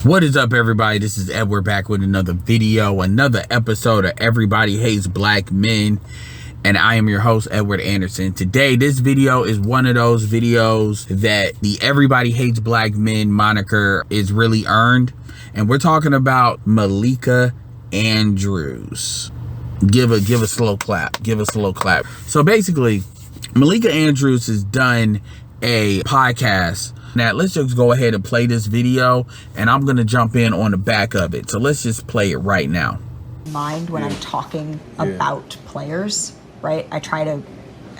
What is up, everybody? This is Edward back with another video, another episode of Everybody Hates Black Men, and I am your host, Edward Anderson. Today, this video is one of those videos that the Everybody Hates Black Men moniker is really earned, and we're talking about Malika Andrews. Give a slow clap. Give a slow clap. So basically, Malika Andrews has done a podcast. Now, let's just go ahead and play this video, and I'm going to jump in on the back of it. So let's just play it right now. Mind when I'm talking about players, right? I try to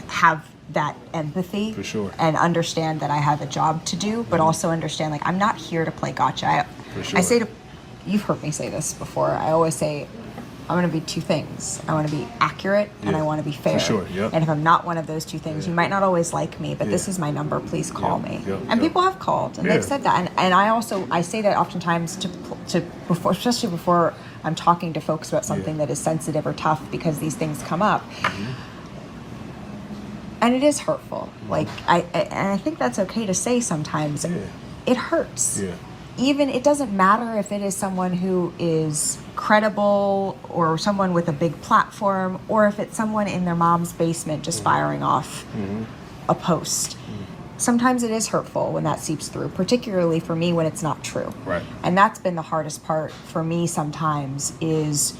have that empathy for sure, and understand that I have a job to do, but also understand, like, I'm not here to play gotcha. For sure. I say to, you've heard me say this before, I always say, I want to be two things. I want to be accurate and I want to be fair. For sure, yep. And if I'm not one of those two things, you might not always like me, but this is my number. Please call me. And people have called and they've said that. And I say that oftentimes to before, especially before I'm talking to folks about something that is sensitive or tough, because these things come up. And it is hurtful. Like I think that's okay to say sometimes. It hurts. Even, it doesn't matter if it is someone who is credible or someone with a big platform, or if it's someone in their mom's basement just firing off a post. Sometimes it is hurtful when that seeps through, particularly for me when it's not true. Right. And that's been the hardest part for me sometimes, is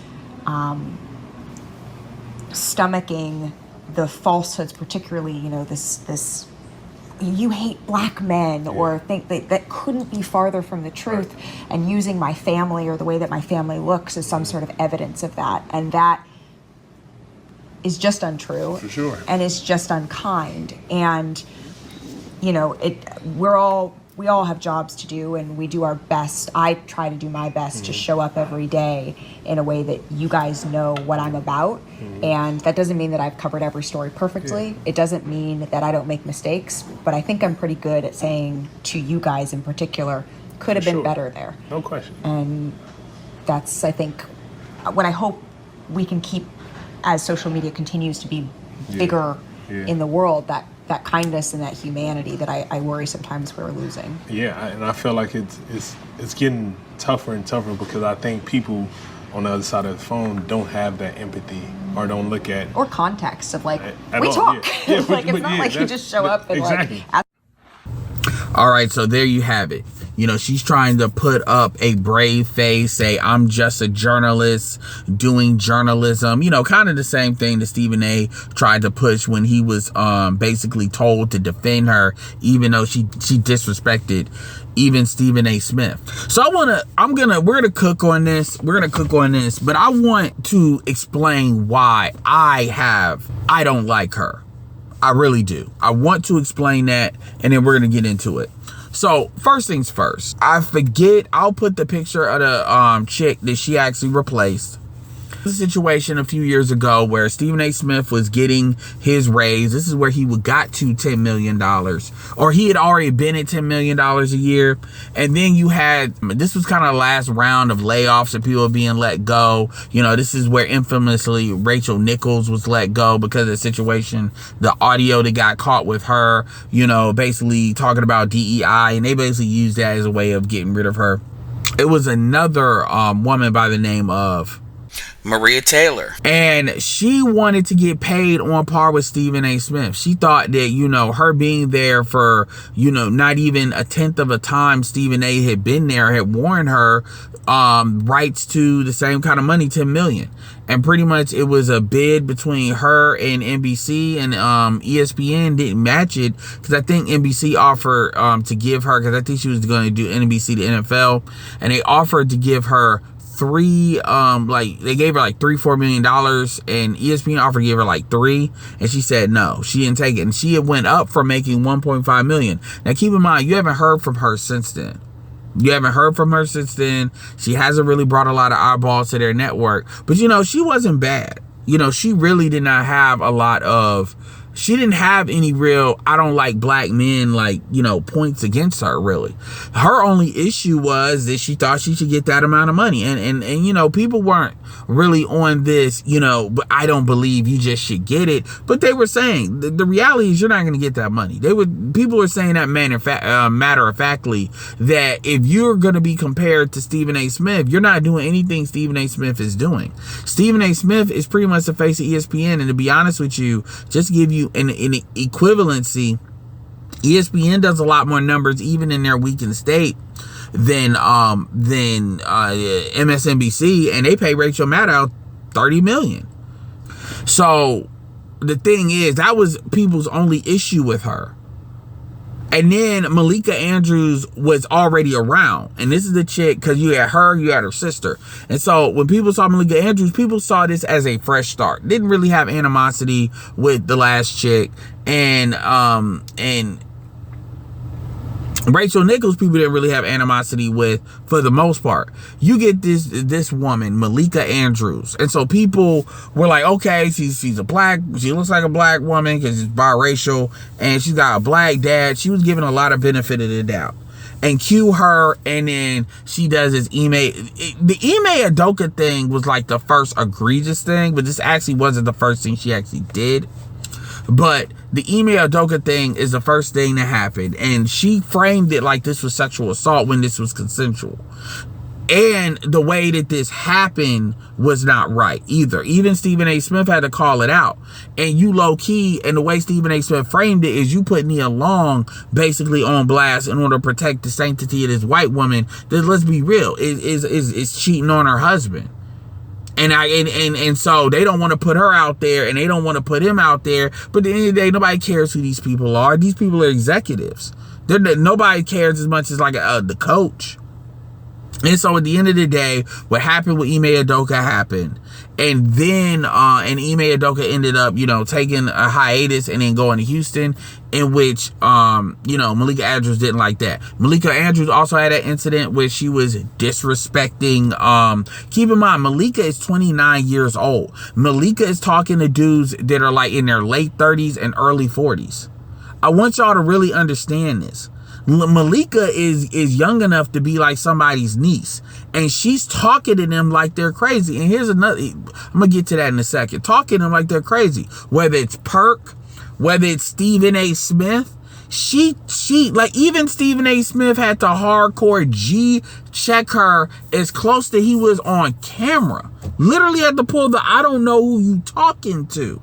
stomaching the falsehoods, particularly, you know, this you hate black men, or think that couldn't be farther from the truth, and using my family or the way that my family looks as some sort of evidence of that. And that is just untrue. For sure. And it's just unkind. And, you know, we all have jobs to do, and we do our best. I try to do my best to show up every day in a way that you guys know what I'm about. And that doesn't mean that I've covered every story perfectly. It doesn't mean that I don't make mistakes, but I think I'm pretty good at saying to you guys in particular, could have been better there. No question. And that's, I think, what I hope we can keep as social media continues to be bigger in the world, that kindness and that humanity that I worry sometimes we're losing. And I feel like it's getting tougher and tougher, because I think people on the other side of the phone don't have that empathy, or don't look at, or context of, like, at we all. talk. But it's not like you just show up and exactly. like. All right, so there you have it. You know, she's trying to put up a brave face, say, I'm just a journalist doing journalism. You know, kind of the same thing that Stephen A. tried to push when he was basically told to defend her, even though she disrespected even Stephen A. Smith. So we're gonna cook on this. But I want to explain why I don't like her. I really do. I want to explain that, and then we're going to get into it. So, first things first. I'll put the picture of the chick that she actually replaced. A situation a few years ago where Stephen A. Smith was getting his raise. This is where he got to $10 million, or he had already been at $10 million a year. And then this was kind of the last round of layoffs and people being let go. You know, this is where infamously Rachel Nichols was let go because of the situation, the audio that got caught with her, you know, basically talking about DEI, and they basically used that as a way of getting rid of her. It was another woman by the name of Maria Taylor, and she wanted to get paid on par with Stephen A. Smith. She thought that, you know, her being there for, you know, not even a tenth of a time Stephen A. had been there, had warned her rights to the same kind of money, $10 million. And pretty much it was a bid between her and NBC, and ESPN didn't match it, because I think NBC offered to give her, because I think she was going to do NBC to NFL, and they offered to give her they gave her like $3-4 million, and ESPN offered to give her like $3 million, and she said no, she didn't take it, and she had went up from making $1.5 million. Now keep in mind, you haven't heard from her since then. She hasn't really brought a lot of eyeballs to their network, but you know, she wasn't bad. You know, she really did not have a lot of She didn't have any real, I don't like black men, like, you know, points against her, really. Her only issue was that she thought she should get that amount of money. And you know, people weren't really on this, you know, but I don't believe you just should get it. But they were saying, the reality is you're not going to get that money. People were saying that matter of factly, that if you're going to be compared to Stephen A. Smith, you're not doing anything Stephen A. Smith is doing. Stephen A. Smith is pretty much the face of ESPN. And to be honest with you, just to give you an equivalency, ESPN does a lot more numbers even in their weakened state than MSNBC, and they pay Rachel Maddow $30 million. So the thing is, that was people's only issue with her. And then Malika Andrews was already around. And this is the chick, because you had her, you had her sister. And so when people saw Malika Andrews, people saw this as a fresh start. Didn't really have animosity with the last chick. And Rachel Nichols, people didn't really have animosity with, for the most part. You get this woman, Malika Andrews, and so people were like, okay, she looks like a black woman because she's biracial, and she's got a black dad. She was given a lot of benefit of the doubt. And cue her, and then she does this the Ime Udoka thing was like the first egregious thing, but this actually wasn't the first thing she actually did. But the Ime Udoka thing is the first thing that happened. And she framed it like this was sexual assault when this was consensual. And the way that this happened was not right either. Even Stephen A. Smith had to call it out. And you low key, and the way Stephen A. Smith framed it is you put Nia Long basically on blast in order to protect the sanctity of this white woman that, let's be real, is cheating on her husband. And so they don't want to put her out there, and they don't want to put him out there. But at the end of the day, nobody cares who these people are. These people are executives. Nobody cares as much as like the coach. And so at the end of the day, what happened with Ime Udoka happened. And then Ime Udoka ended up, you know, taking a hiatus and then going to Houston, in which, you know, Malika Andrews didn't like that. Malika Andrews also had an incident where she was disrespecting, keep in mind, Malika is 29 years old. Malika is talking to dudes that are like in their late 30s and early 40s. I want y'all to really understand this. Malika is young enough to be like somebody's niece, and she's talking to them like they're crazy. And here's another, I'm gonna get to that in a second. Talking to them like they're crazy, whether it's Perk, whether it's Stephen A. Smith. She like, even Stephen A. Smith had to hardcore G check her as close to he was on camera. Literally had to pull the I don't know who you talking to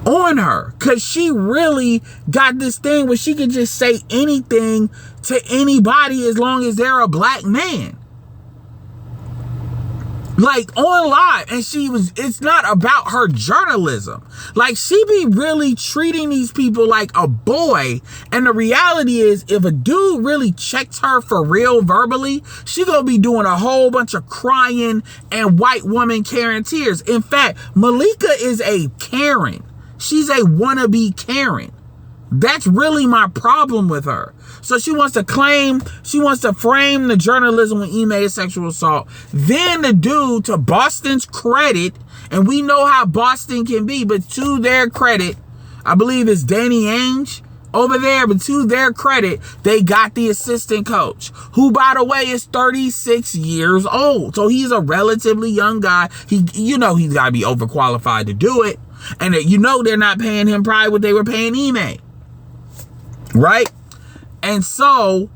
on her, because she really got this thing where she could just say anything to anybody as long as they're a black man, like on live. And it's not about her journalism. Like, she be really treating these people like a boy. And the reality is, if a dude really checks her for real verbally, she gonna be doing a whole bunch of crying and white woman Karen tears. In fact, Malika is a Karen. She's a wannabe Karen. That's really my problem with her. So she wants to frame the journalism with Ime as sexual assault. Then the dude, to Boston's credit, and we know how Boston can be, but to their credit, I believe it's Danny Ainge over there, but to their credit, they got the assistant coach, who, by the way, is 36 years old. So he's a relatively young guy. He's got to be overqualified to do it. And they're not paying him probably what they were paying Ime. Right? And so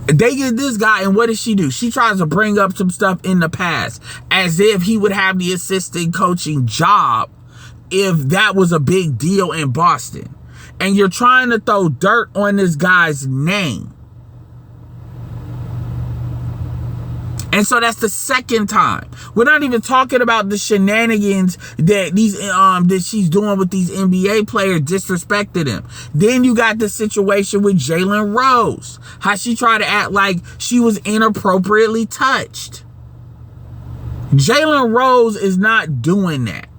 they get this guy, and what does she do? She tries to bring up some stuff in the past as if he would have the assistant coaching job if that was a big deal in Boston. And you're trying to throw dirt on this guy's name. And so that's the second time. We're not even talking about the shenanigans that she's doing with these NBA players, disrespecting him. Then you got the situation with Jalen Rose, how she tried to act like she was inappropriately touched. Jalen Rose is not doing that.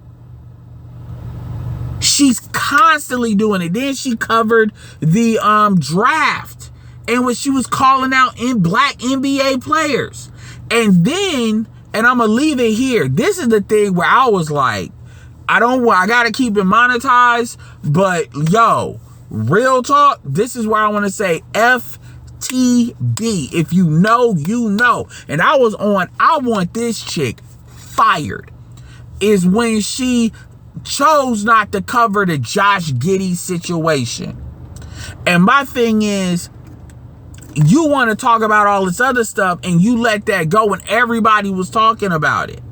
She's constantly doing it. Then she covered the draft, in which she was calling out black NBA players. And then, and I'm going to leave it here, this is the thing where I was like, I gotta keep it monetized, but yo, real talk, this is where I want to say FTB. If you know, you know. And I want this chick fired, is when she chose not to cover the Josh Giddey situation. And my thing is, you want to talk about all this other stuff and you let that go when everybody was talking about it.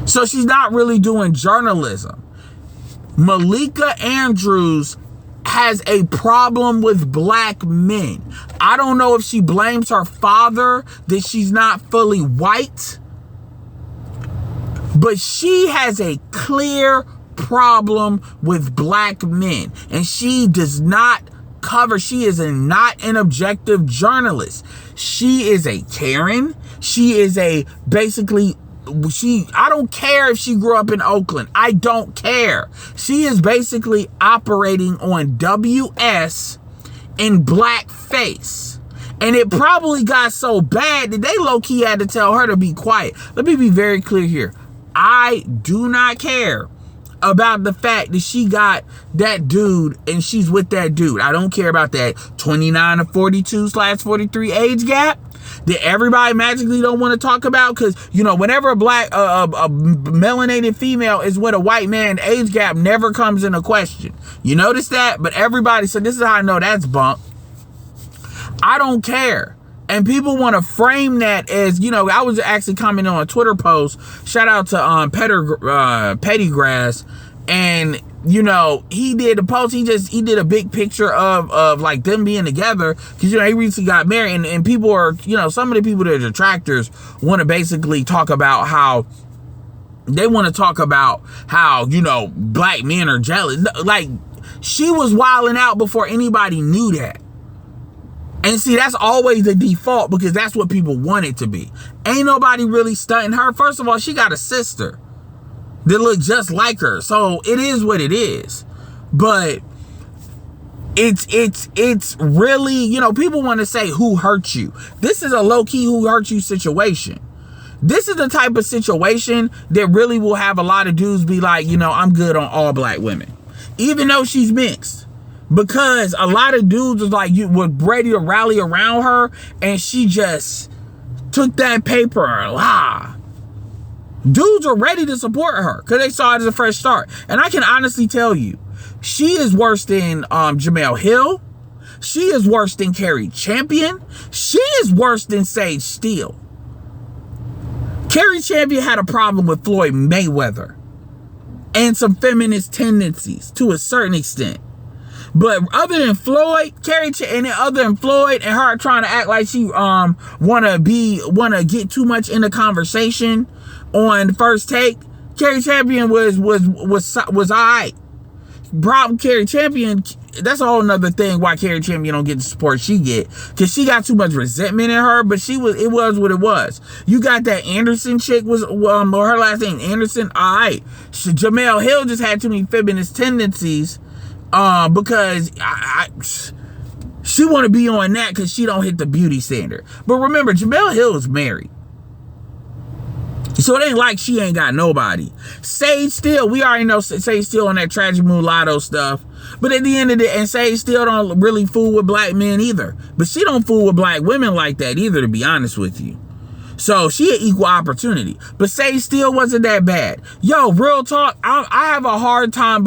So she's not really doing journalism. Malika Andrews has a problem with black men. I don't know if she blames her father that she's not fully white, but she has a clear problem with black men, and she does not cover. She is not an objective journalist. She is a Karen. She is I don't care if she grew up in Oakland. I don't care. She is basically operating on WS in blackface. And it probably got so bad that they low-key had to tell her to be quiet. Let me be very clear here. I do not care about the fact that she got that dude and she's with that dude. I don't care about that 29 to 42/43 age gap that everybody magically don't want to talk about, because whenever a melanated female is with a white man, the age gap never comes into question. You notice that? But everybody, so this is how I know that's bunk. I don't care. And people want to frame that as, I was actually commenting on a Twitter post. Shout out to Pettygrass. And, he did a post. He did a big picture of like them being together. Because, he recently got married. And people are, some of the people that are detractors want to basically talk about how black men are jealous. Like, she was wilding out before anybody knew that. And see, that's always the default because that's what people want it to be. Ain't nobody really stunting her. First of all, she got a sister that look just like her. So it is what it is. But it's really, people want to say who hurt you. This is a low-key who hurt you situation. This is the type of situation that really will have a lot of dudes be like, I'm good on all black women. Even though she's mixed. Because a lot of dudes was like, were ready to rally around her, and she just took that paper and dudes are ready to support her because they saw it as a fresh start. And I can honestly tell you, she is worse than Jemele Hill. She is worse than Carrie Champion. She is worse than Sage Steele. Carrie Champion had a problem with Floyd Mayweather and some feminist tendencies to a certain extent. But other than Floyd, and her trying to act like she wanna get too much in the conversation on First Take, Carrie Champion was alright. Problem Carrie Champion, that's a whole nother thing why Carrie Champion don't get the support she get, because she got too much resentment in her. But it was what it was. You got that Anderson chick or her last name Anderson, alright. Jemele Hill just had too many feminist tendencies. Because she want to be on that because she don't hit the beauty standard. But remember, Jemele Hill is married. So it ain't like she ain't got nobody. Sage Steele, we already know Sage Steele on that Tragic Mulatto stuff. But at the end of the day, and Sage Steele don't really fool with black men either. But she don't fool with black women like that either, to be honest with you. So she an equal opportunity. But Sage Steele wasn't that bad. Yo, real talk, I have a hard time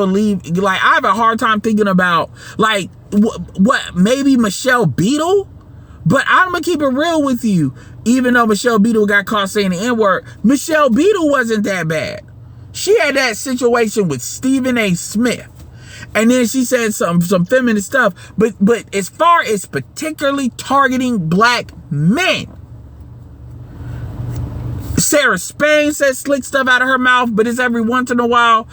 thinking about, like, what maybe Michelle Beadle? But I'm going to keep it real with you. Even though Michelle Beadle got caught saying the N-word, Michelle Beadle wasn't that bad. She had that situation with Stephen A. Smith. And then she said some feminist stuff. But as far as particularly targeting black men, Sarah Spain says slick stuff out of her mouth, but it's every once in a while.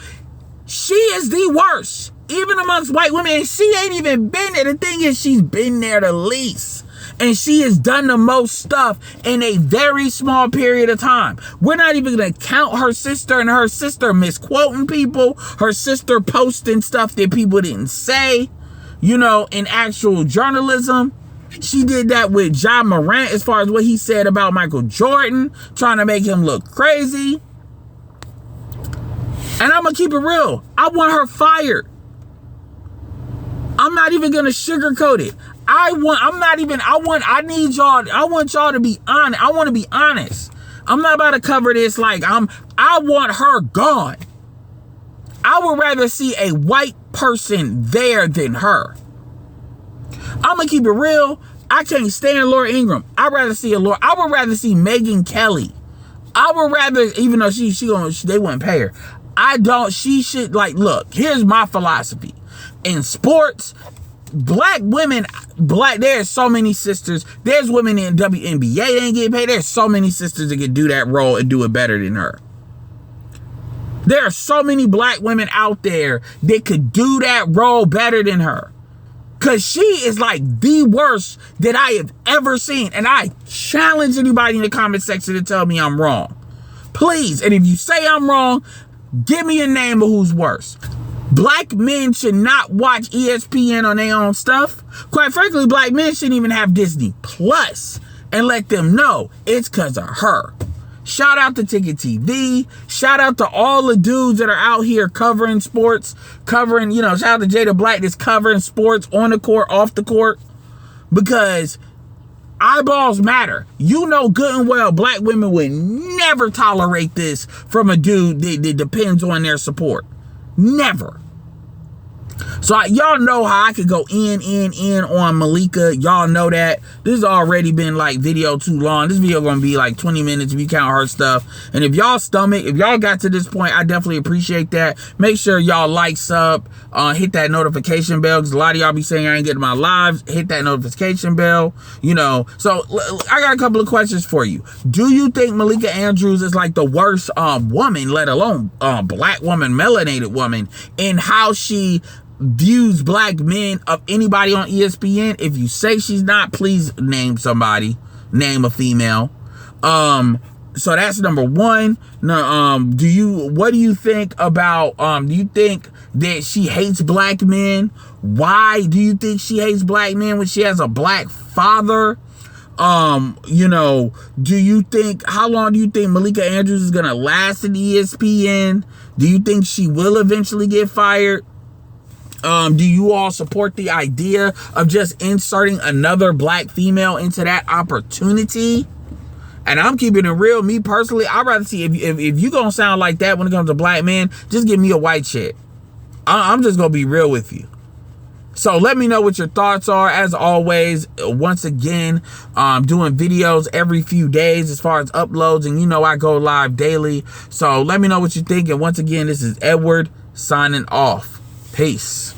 She is the worst, even amongst white women. And she ain't even been there. The thing is, she's been there the least. And she has done the most stuff in a very small period of time. We're not even going to count her sister and her sister misquoting people. Her sister posting stuff that people didn't say, in actual journalism. She did that with John Morant as far as what he said about Michael Jordan, trying to make him look crazy. And I'm gonna keep it real. I want her fired. I'm not even gonna sugarcoat it. I need y'all, I want y'all to be honest. I want to be honest. I'm not about to cover this like I want her gone. I would rather see a white person there than her. I'm gonna keep it real. I can't stand Laura Ingraham. I would rather see Megyn Kelly. I would rather, even though they wouldn't pay her. She should, like, look, here's my philosophy. In sports, there's so many sisters. There's women in WNBA that ain't getting paid. There's so many sisters that can do that role and do it better than her. There are so many black women out there that could do that role better than her. Because she is like the worst that I have ever seen. And I challenge anybody in the comment section to tell me I'm wrong. Please. And if you say I'm wrong, give me a name of who's worse. Black men should not watch ESPN on their own stuff. Quite frankly, black men shouldn't even have Disney Plus and let them know it's because of her. Shout out to Ticket TV. Shout out to all the dudes that are out here covering sports, shout out to Jada Black that's covering sports on the court, off the court, because eyeballs matter. You know good and well black women would never tolerate this from a dude that depends on their support. Never. So y'all know how I could go in on Malika. Y'all know that. This has already been like video too long. This video gonna be like 20 minutes if you count her stuff. And if y'all got to this point, I definitely appreciate that. Make sure y'all like, sub, hit that notification bell, because a lot of y'all be saying I ain't getting my lives. Hit that notification bell, So I got a couple of questions for you. Do you think Malika Andrews is like the worst woman, let alone black woman, melanated woman, in how she views black men of anybody on ESPN? If you say she's not, please name somebody, name a female. So that's number one. What do you think about, do you think that she hates black men? Why do you think she hates black men when she has a black father? How long do you think Malika Andrews is gonna last in ESPN? Do you think she will eventually get fired? Do you all support the idea of just inserting another black female into that opportunity? And I'm keeping it real. Me personally, I'd rather see, if you gonna sound like that when it comes to black men, just give me a white chick. I'm just gonna be real with you. So let me know what your thoughts are. As always, once again, doing videos every few days as far as uploads, and I go live daily. So let me know what you think. And once again, this is Edward signing off. Peace.